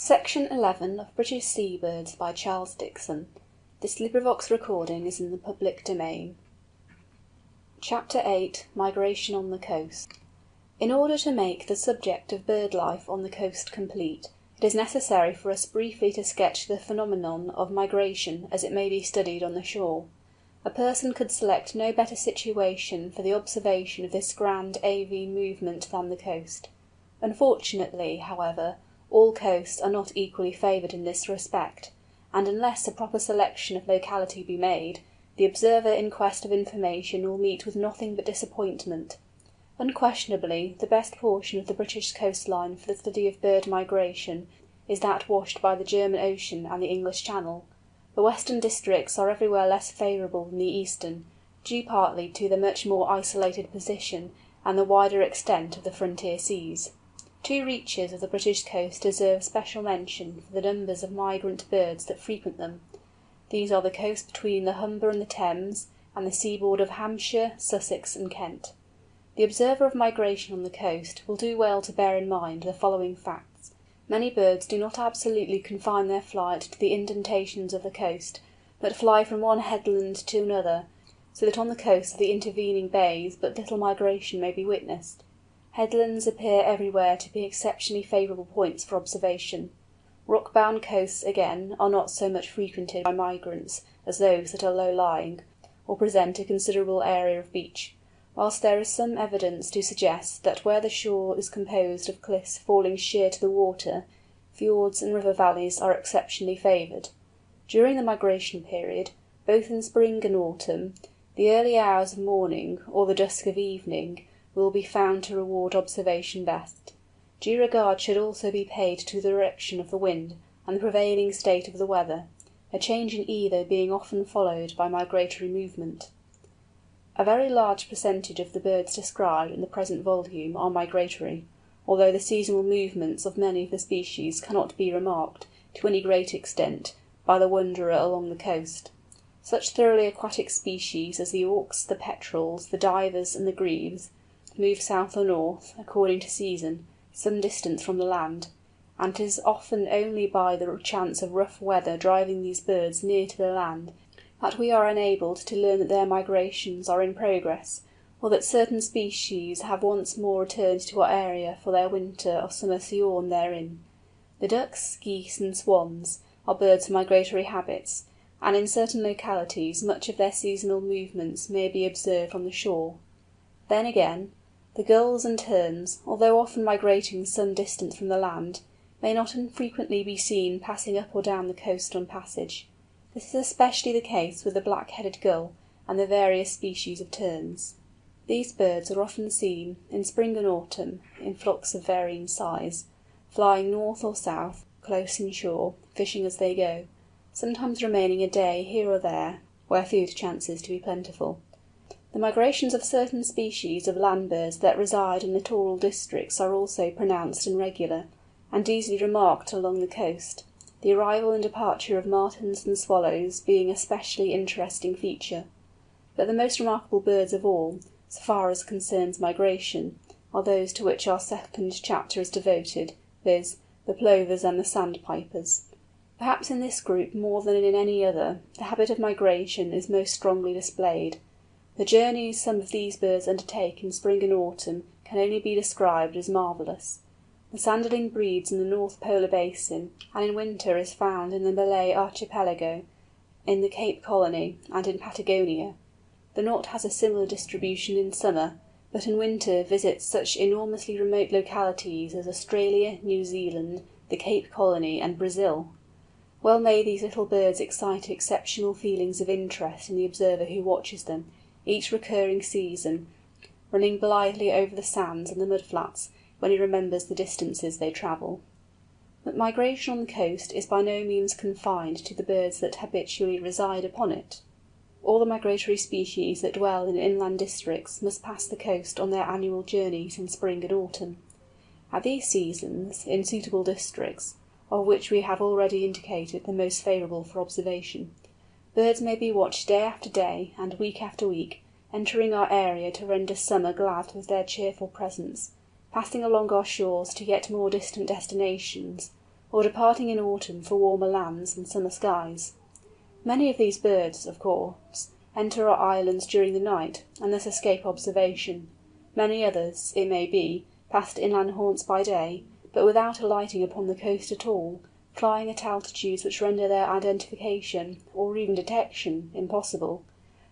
Section 11 of British Seabirds by Charles Dixon. Chapter 8 Migration on the Coast. In order to make the subject of bird life on the coast complete, it is necessary for us briefly to sketch the phenomenon of migration as it may be studied on the shore. A person could select no better situation for the observation of this grand avian movement than the coast. Unfortunately, however, all coasts are not equally favoured in this respect, and unless a proper selection of locality be made, the observer in quest of information will meet with nothing but disappointment. Unquestionably, the best portion of the British coastline for the study of bird migration is that washed by the German Ocean and the English Channel. The western districts are everywhere less favourable than the eastern, due partly to their much more isolated position and the wider extent of the frontier seas. Two reaches of the British coast deserve special mention for the numbers of migrant birds that frequent them. These are the coast between the Humber and the Thames, and the seaboard of Hampshire, Sussex, and Kent. The observer of migration on the coast will do well to bear in mind the following facts. Many birds do not absolutely confine their flight to the indentations of the coast, but fly from one headland to another, so that on the coast of the intervening bays but little migration may be witnessed. Headlands appear everywhere to be exceptionally favourable points for observation. Rock-bound coasts, again, are not so much frequented by migrants as those that are low-lying, or present a considerable area of beach, whilst there is some evidence to suggest that where the shore is composed of cliffs falling sheer to the water, fjords and river valleys are exceptionally favoured. During the migration period, both in spring and autumn, the early hours of morning, or the dusk of evening, will be found to reward observation best. Due regard should also be paid to the direction of the wind, and the prevailing state of the weather, a change in either being often followed by migratory movement. A very large percentage of the birds described in the present volume are migratory, although the seasonal movements of many of the species cannot be remarked, to any great extent, by the wanderer along the coast. Such thoroughly aquatic species as the auks, the petrels, the divers, and the grebes, move south or north, according to season, some distance from the land, and it is often only by the chance of rough weather driving these birds near to the land that we are enabled to learn that their migrations are in progress, or that certain species have once more returned to our area for their winter or summer sojourn therein. The ducks, geese, and swans are birds of migratory habits, and in certain localities much of their seasonal movements may be observed from the shore. Then again, the gulls and terns, although often migrating some distance from the land, may not unfrequently be seen passing up or down the coast on passage. This is especially the case with the black-headed gull and the various species of terns. These birds are often seen, in spring and autumn, in flocks of varying size, flying north or south, close inshore, fishing as they go, sometimes remaining a day here or there, where food chances to be plentiful. The migrations of certain species of land birds that reside in littoral districts are also pronounced and regular, and easily remarked along the coast, the arrival and departure of martins and swallows being a specially interesting feature. But the most remarkable birds of all, so far as concerns migration, are those to which our second chapter is devoted, viz., the plovers and the sandpipers. Perhaps in this group more than in any other, the habit of migration is most strongly displayed. The journeys some of these birds undertake in spring and autumn can only be described as marvellous. The sanderling breeds in the North Polar Basin, and in winter is found in the Malay Archipelago, in the Cape Colony, and in Patagonia. The Knot has a similar distribution in summer, but in winter visits such enormously remote localities as Australia, New Zealand, the Cape Colony, and Brazil. Well may these little birds excite exceptional feelings of interest in the observer who watches them, each recurring season, running blithely over the sands and the mud-flats when he remembers the distances they travel. But migration on the coast is by no means confined to the birds that habitually reside upon it. All the migratory species that dwell in inland districts must pass the coast on their annual journeys in spring and autumn. At these seasons, in suitable districts, of which we have already indicated the most favourable for observation, birds may be watched day after day, and week after week, entering our area to render summer glad with their cheerful presence, passing along our shores to yet more distant destinations, or departing in autumn for warmer lands and summer skies. Many of these birds, of course, enter our islands during the night, and thus escape observation. Many others, it may be, pass to inland haunts by day, but without alighting upon the coast at all, flying at altitudes which render their identification, or even detection, impossible.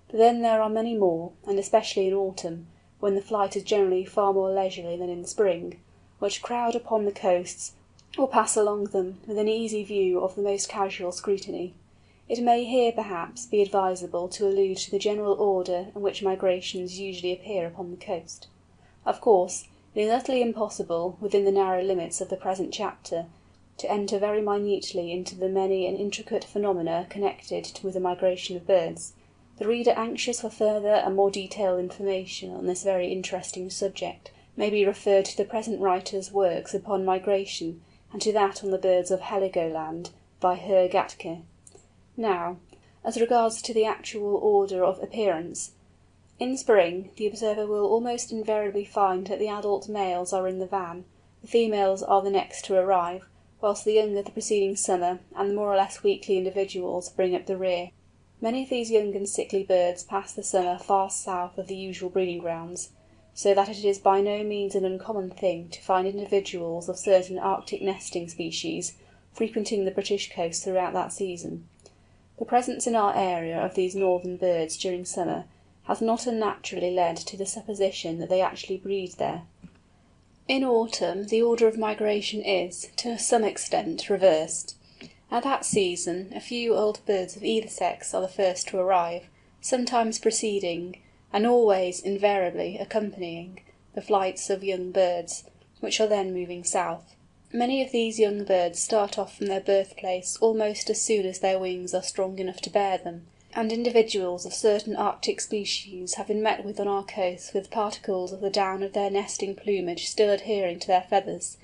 But then there are many more, and especially in autumn, when the flight is generally far more leisurely than in spring, which crowd upon the coasts, or pass along them, within easy view of the most casual scrutiny. It may here, perhaps, be advisable to allude to the general order in which migrations usually appear upon the coast. Of course, it is utterly impossible, within the narrow limits of the present chapter, to enter very minutely into the many and intricate phenomena connected with the migration of birds. The reader anxious for further and more detailed information on this very interesting subject may be referred to the present writer's works upon migration, and to that on the birds of Heligoland, by Herr Gatke. Now, as regards to the actual order of appearance. In spring, the observer will almost invariably find that the adult males are in the van, the females are the next to arrive, whilst the young of the preceding summer, and the more or less weakly individuals, bring up the rear. Many of these young and sickly birds pass the summer far south of the usual breeding grounds, so that it is by no means an uncommon thing to find individuals of certain Arctic nesting species frequenting the British coast throughout that season. The presence in our area of these northern birds during summer has not unnaturally led to the supposition that they actually breed there. In autumn the order of migration is, to some extent, reversed. At that season a few old birds of either sex are the first to arrive, sometimes preceding, and always invariably accompanying, the flights of young birds, which are then moving south. Many of these young birds start off from their birthplace almost as soon as their wings are strong enough to bear them, and individuals of certain Arctic species have been met with on our coasts with particles of the down of their nesting plumage still adhering to their feathers.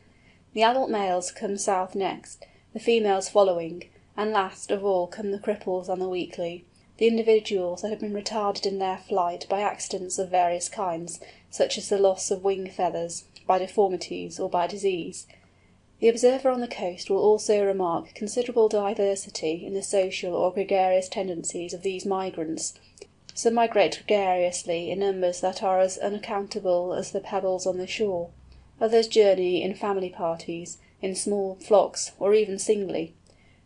The adult males come south next, the females following, and last of all come the cripples and the weakly, the individuals that have been retarded in their flight by accidents of various kinds, such as the loss of wing feathers, by deformities, or by disease. The observer on the coast will also remark considerable diversity in the social or gregarious tendencies of these migrants. Some migrate gregariously in numbers that are as unaccountable as the pebbles on the shore. Others journey in family parties, in small flocks, or even singly.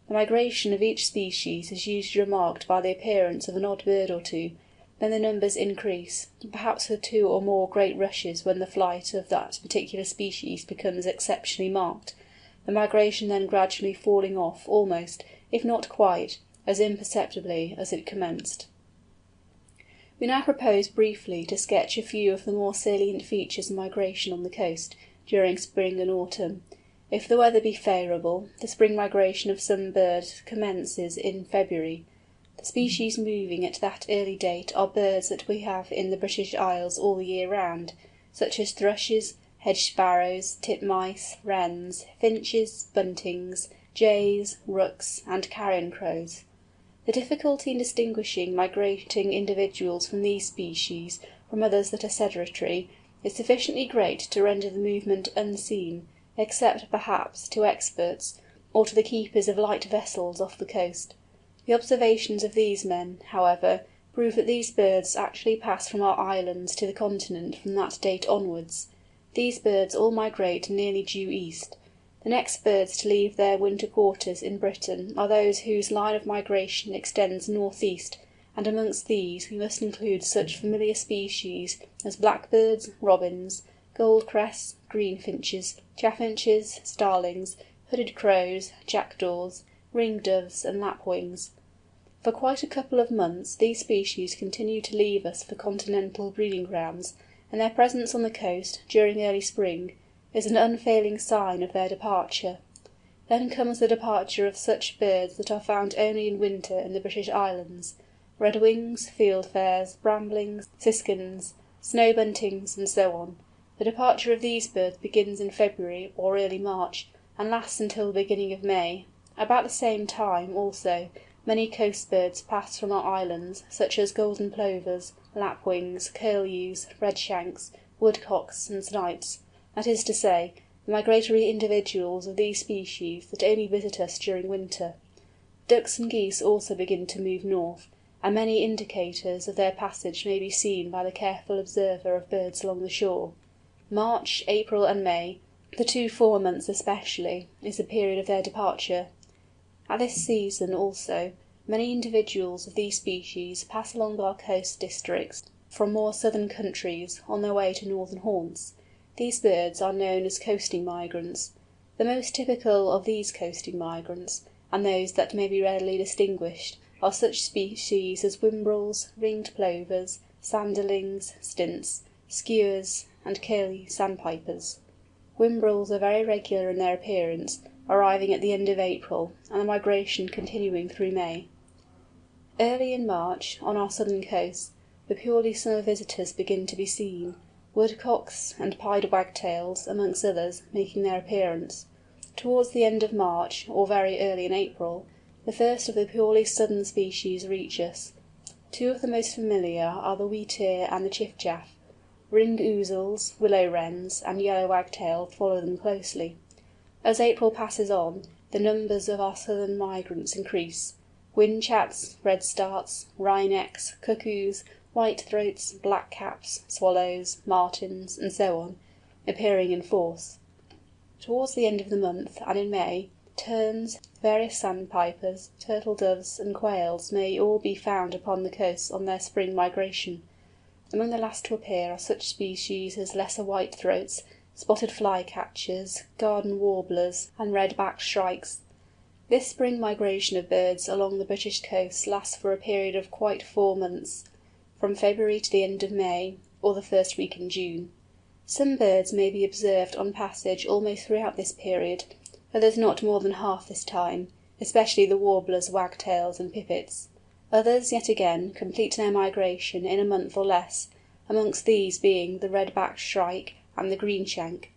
The migration of each species is usually remarked by the appearance of an odd bird or two, then the numbers increase, perhaps with 2 or more great rushes when the flight of that particular species becomes exceptionally marked, the migration then gradually falling off almost, if not quite, as imperceptibly as it commenced. We now propose briefly to sketch a few of the more salient features of migration on the coast, during spring and autumn. If the weather be favourable, the spring migration of some birds commences in February. The species moving at that early date are birds that we have in the British Isles all the year round, such as thrushes, hedge sparrows, titmice, wrens, finches, buntings, jays, rooks, and carrion crows. The difficulty in distinguishing migrating individuals from these species from others that are sedentary is sufficiently great to render the movement unseen, except perhaps to experts, or to the keepers of light vessels off the coast. The observations of these men, however, prove that these birds actually pass from our islands to the continent from that date onwards. These birds all migrate nearly due east. The next birds to leave their winter quarters in Britain are those whose line of migration extends north east, and amongst these we must include such familiar species as blackbirds, robins, goldcrests, greenfinches, chaffinches, starlings, hooded crows, jackdaws, ringdoves, and lapwings. For quite a couple of months these species continue to leave us for continental breeding grounds, and their presence on the coast, during early spring, is an unfailing sign of their departure. Then comes the departure of such birds that are found only in winter in the British Islands: redwings, fieldfares, bramblings, siskins, snow buntings, and so on. The departure of these birds begins in February or early March, and lasts until the beginning of May. About the same time, also, many coast birds pass from our islands, such as golden plovers, lapwings, curlews, redshanks, woodcocks, and snipes, that is to say, the migratory individuals of these species that only visit us during winter. Ducks and geese also begin to move north, and many indicators of their passage may be seen by the careful observer of birds along the shore. March, April, and May, the two former months especially, is the period of their departure. At this season, also, many individuals of these species pass along our coast districts from more southern countries, on their way to northern haunts. These birds are known as coasting migrants. The most typical of these coasting migrants, and those that may be readily distinguished, are such species as whimbrels, ringed plovers, sanderlings, stints, skuas, and curlew sandpipers. Whimbrels are very regular in their appearance, arriving at the end of April, and the migration continuing through May. Early in March, on our southern coasts, the purely summer visitors begin to be seen, woodcocks and pied wagtails, amongst others, making their appearance. Towards the end of March, or very early in April, the first of the purely southern species reach us. Two of the most familiar are the wheatear and the chiffchaff. Ring ouzels, willow wrens, and yellow wagtail follow them closely. As April passes on, the numbers of our southern migrants increase. Whinchats, redstarts, wrynecks, cuckoos, whitethroats, blackcaps, swallows, martins, and so on, appearing in force. Towards the end of the month, and in May, terns, various sandpipers, turtle-doves, and quails may all be found upon the coasts on their spring migration. Among the last to appear are such species as lesser whitethroats, spotted flycatchers, garden warblers, and red-backed shrikes. This spring migration of birds along the British coasts lasts for a period of quite 4 months, from February to the end of May, or the first week in June. Some birds may be observed on passage almost throughout this period, others not more than half this time, especially the warblers, wagtails, and pipits. Others, yet again, complete their migration in a month or less, amongst these being the red-backed shrike and the greenshank.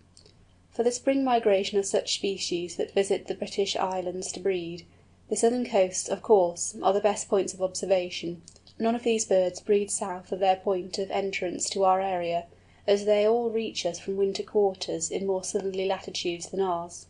For the spring migration of such species that visit the British Islands to breed, the southern coasts, of course, are the best points of observation. None of these birds breed south of their point of entrance to our area, as they all reach us from winter quarters in more southerly latitudes than ours.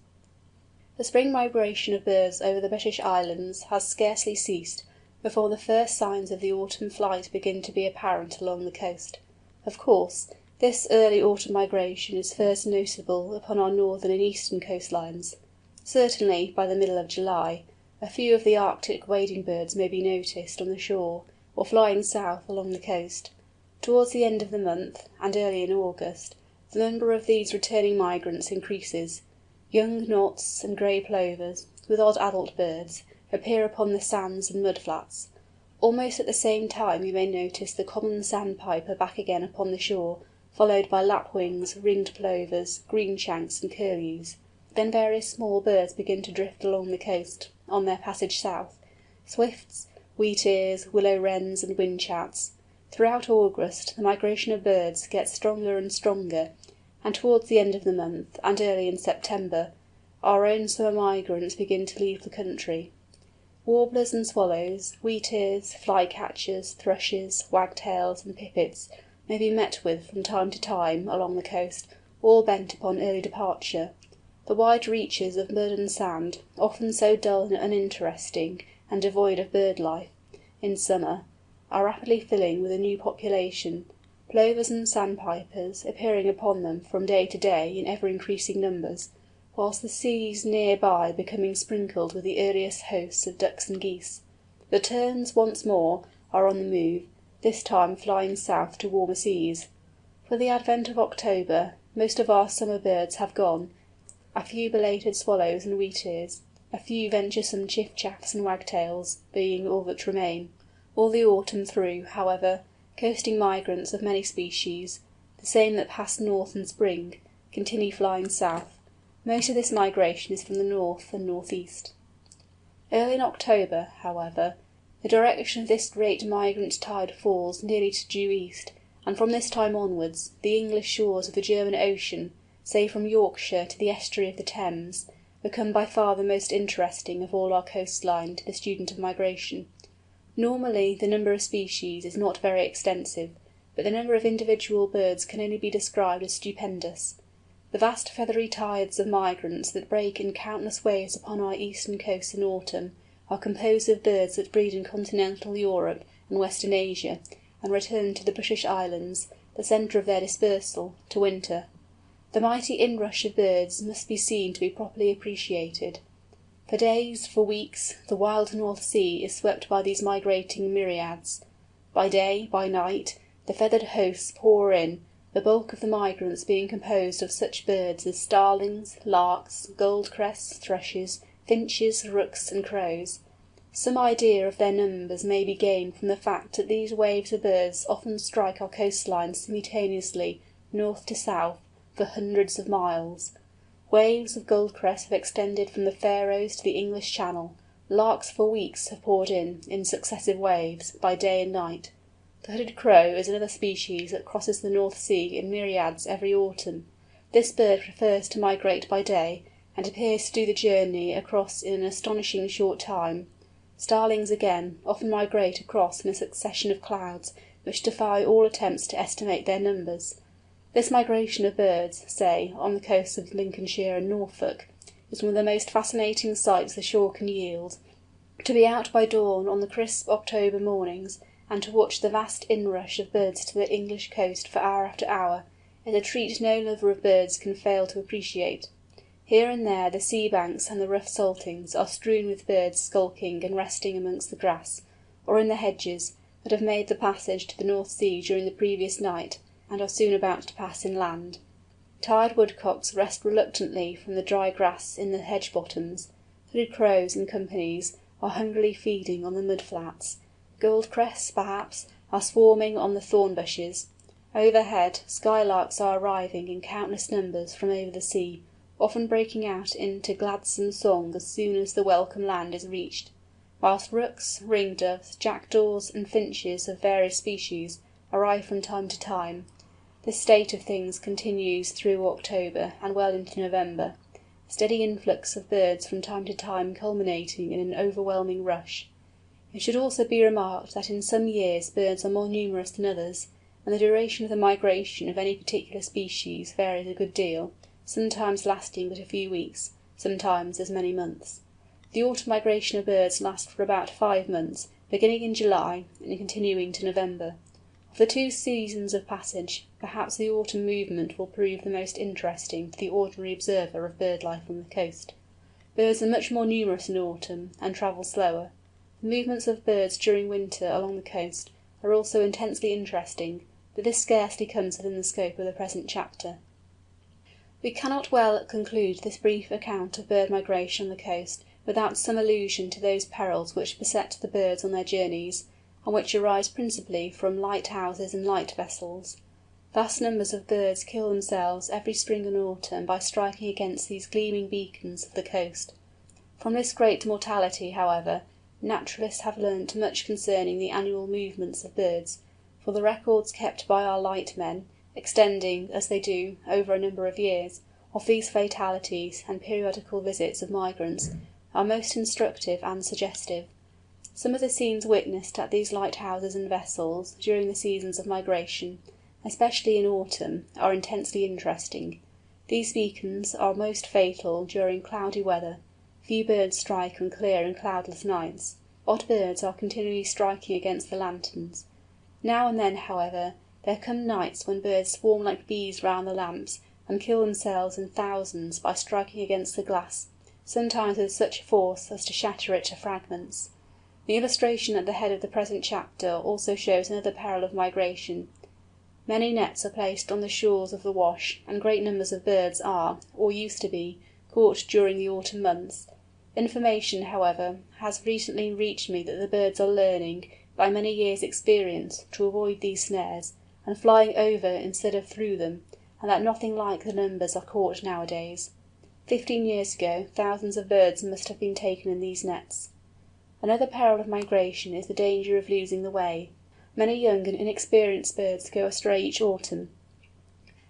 The spring migration of birds over the British Islands has scarcely ceased before the first signs of the autumn flight begin to be apparent along the coast. Of course, this early autumn migration is first noticeable upon our northern and eastern coastlines. Certainly, by the middle of July, a few of the Arctic wading birds may be noticed on the shore, or flying south along the coast. Towards the end of the month, and early in August, the number of these returning migrants increases. Young knots and gray plovers, with odd adult birds, appear upon the sands and mudflats. Almost at the same time you may notice the common sandpiper back again upon the shore, followed by lapwings, ringed plovers, greenshanks, and curlews. Then various small birds begin to drift along the coast, on their passage south: swifts, wheatears, willow wrens, and whinchats. Throughout August the migration of birds gets stronger and stronger, and towards the end of the month, and early in September, our own summer migrants begin to leave the country. Warblers and swallows, wheatears, flycatchers, thrushes, wagtails, and pipits may be met with from time to time along the coast, all bent upon early departure. The wide reaches of mud and sand, often so dull and uninteresting, and devoid of bird life, in summer, are rapidly filling with a new population, plovers and sandpipers appearing upon them from day to day in ever-increasing numbers, whilst the seas near by becoming sprinkled with the earliest hosts of ducks and geese. The terns, once more, are on the move, this time flying south to warmer seas. For the advent of October, most of our summer birds have gone, a few belated swallows and wheatears, a few venturesome chiffchaffs and wagtails, being all that remain. All the autumn through, however, coasting migrants of many species, the same that pass north in spring, continue flying south. Most of this migration is from the north and north-east. Early in October, however, the direction of this great migrant tide falls nearly to due east, and from this time onwards, the English shores of the German Ocean, say from Yorkshire to the estuary of the Thames, become by far the most interesting of all our coastline to the student of migration. Normally the number of species is not very extensive, but the number of individual birds can only be described as stupendous. The vast feathery tides of migrants that break in countless waves upon our eastern coasts in autumn, are composed of birds that breed in continental Europe and Western Asia, and return to the British Islands, the centre of their dispersal, to winter. The mighty inrush of birds must be seen to be properly appreciated. For days, for weeks, the wild North Sea is swept by these migrating myriads. By day, by night, the feathered hosts pour in, the bulk of the migrants being composed of such birds as starlings, larks, goldcrests, thrushes, finches, rooks, and crows. Some idea of their numbers may be gained from the fact that these waves of birds often strike our coastline simultaneously, north to south, for hundreds of miles. Waves of goldcrest have extended from the Faroes to the English Channel. Larks for weeks have poured in successive waves, by day and night. The hooded crow is another species that crosses the North Sea in myriads every autumn. This bird prefers to migrate by day, and appears to do the journey across in an astonishing short time. Starlings, again, often migrate across in a succession of clouds, which defy all attempts to estimate their numbers. This migration of birds, say, on the coasts of Lincolnshire and Norfolk, is one of the most fascinating sights the shore can yield. To be out by dawn on the crisp October mornings, and to watch the vast inrush of birds to the English coast for hour after hour, is a treat no lover of birds can fail to appreciate. Here and there the sea banks and the rough saltings are strewn with birds skulking and resting amongst the grass, or in the hedges, that have made the passage to the North Sea during the previous night, and are soon about to pass inland. Tired woodcocks rest reluctantly from the dry grass in the hedge bottoms. Hooded crows in companies are hungrily feeding on the mud flats. Goldcrests, perhaps, are swarming on the thorn bushes. Overhead, skylarks are arriving in countless numbers from over the sea, often breaking out into gladsome song as soon as the welcome land is reached; whilst rooks, ringdoves, jackdaws, and finches of various species arrive from time to time. This state of things continues through October and well into November, a steady influx of birds from time to time culminating in an overwhelming rush. It should also be remarked that in some years birds are more numerous than others, and the duration of the migration of any particular species varies a good deal, sometimes lasting but a few weeks, sometimes as many months. The autumn migration of birds lasts for about 5 months, beginning in July and continuing to November. Of the two seasons of passage, perhaps the autumn movement will prove the most interesting to the ordinary observer of bird life on the coast. Birds are much more numerous in autumn, and travel slower. The movements of birds during winter along the coast are also intensely interesting, but this scarcely comes within the scope of the present chapter. We cannot well conclude this brief account of bird migration on the coast without some allusion to those perils which beset the birds on their journeys, and which arise principally from lighthouses and light vessels. Vast numbers of birds kill themselves every spring and autumn by striking against these gleaming beacons of the coast. From this great mortality, however, naturalists have learnt much concerning the annual movements of birds, for the records kept by our light men, extending, as they do, over a number of years, of these fatalities and periodical visits of migrants, are most instructive and suggestive. Some of the scenes witnessed at these lighthouses and vessels, during the seasons of migration, especially in autumn, are intensely interesting. These beacons are most fatal during cloudy weather. Few birds strike on clear and cloudless nights. Odd birds are continually striking against the lanterns. Now and then, however, there come nights when birds swarm like bees round the lamps, and kill themselves in thousands by striking against the glass, sometimes with such force as to shatter it to fragments. The illustration at the head of the present chapter also shows another peril of migration. Many nets are placed on the shores of the Wash, and great numbers of birds are, or used to be, caught during the autumn months. Information, however, has recently reached me that the birds are learning, by many years' experience, to avoid these snares, and flying over instead of through them, and that nothing like the numbers are caught nowadays. 15 years ago thousands of birds must have been taken in these nets. Another peril of migration is the danger of losing the way. Many young and inexperienced birds go astray each autumn,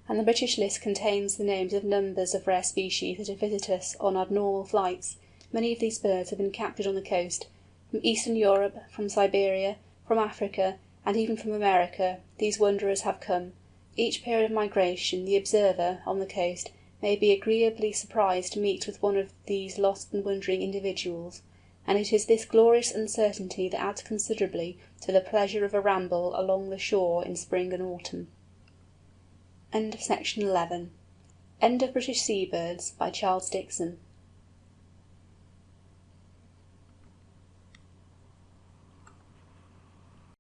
and the British list contains the names of numbers of rare species that visit us on abnormal flights. Many of these birds have been captured on the coast. From Eastern Europe, from Siberia, from Africa, and even from America, these wanderers have come. Each period of migration the observer, on the coast, may be agreeably surprised to meet with one of these lost and wandering individuals; and it is this glorious uncertainty that adds considerably to the pleasure of a ramble along the shore in spring and autumn. End of Project Gutenberg's British Sea Birds, by Charles Dixon